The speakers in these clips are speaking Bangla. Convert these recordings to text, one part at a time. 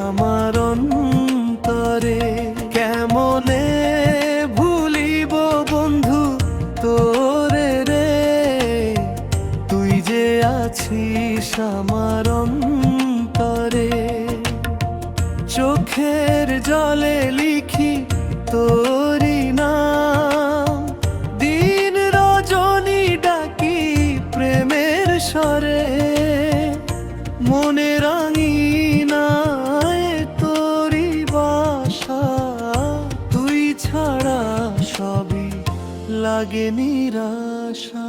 আমার অন্তরে। কেমনে ভুলিব বন্ধু তোরে রে, তুই যে আছিস আমার অন্তরে। চোখের জলে লিখি তোরি নাম, দিন রজনী ডাকি প্রেমের স্বরে। মনে রাঙিনায় তোরি বাসা, তুই ছাড়া সবই লাগে নিরাশা।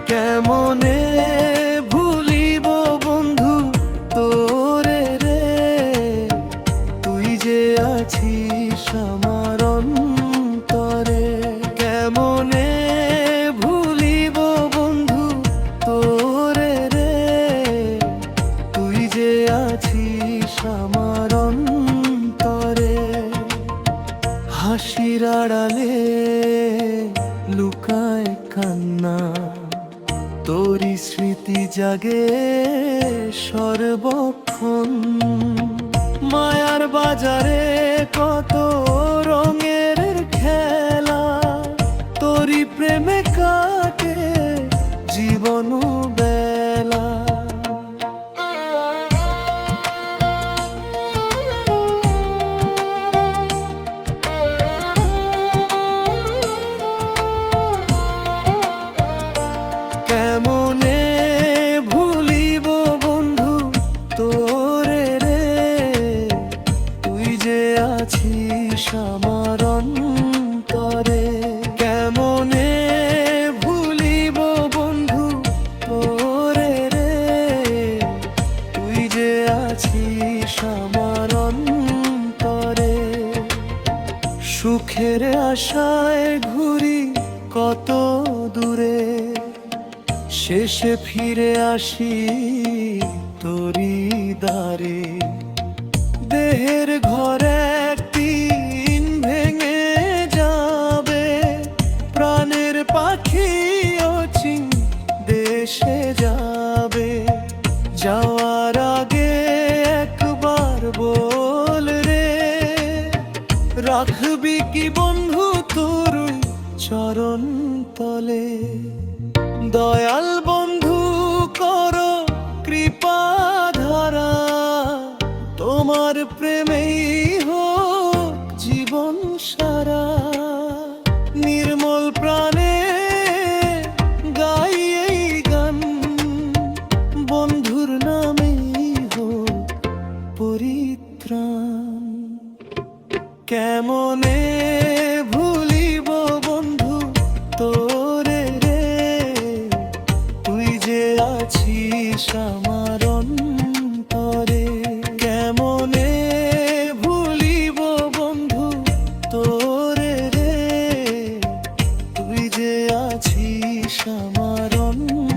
কেমনে ভুলিব বন্ধু তোরে রে, তুই যে আছিস আমার অন্তরে। কেমনে ভুলিব বন্ধু তোরে রে, তুই যে আছিস আমার অন্তরে। হাসির আড়ালে লুকায় কান্না, তোরি স্মৃতি জাগে সর্বক্ষণ। মায়ার বাজারে কত রঙের খেলা, তোরি প্রেমে কাটে জীবন বেলা। কেমনে ভুলিব বন্ধু তোরে রে, তুই যে আছিস আমার অন্তরে। কেমনে ভুলিব বন্ধু তোরে রে, তুই যে আছিস আমার অন্তরে। সুখের আশায় ঘুরি কত দূরে, শেষে ফিরে আসি তোরি দ্বারে। দেহের ঘরে একদিন ভেঙে যাবে, প্রাণের পাখি অচিন দেশে যাবে। যাওয়ার আগে একবার বল রে, রাখবি কি বন্ধু তোর চরণ তলে। দয়াল বন্ধু করো কৃপা ধারা, তোমার প্রেমেই হোক জীবন সারা। নির্মল প্রাণে গাই এই গান, বন্ধুর নামেই হোক পরিত্রাণ। কেমনে ভুলিব বন্ধু তোরে রে, তুই যে আছিস আমার অন্তরে। কেমনে ভুলিব বন্ধু তোরে রে, তুই যে আছিস আমার অন্তরে।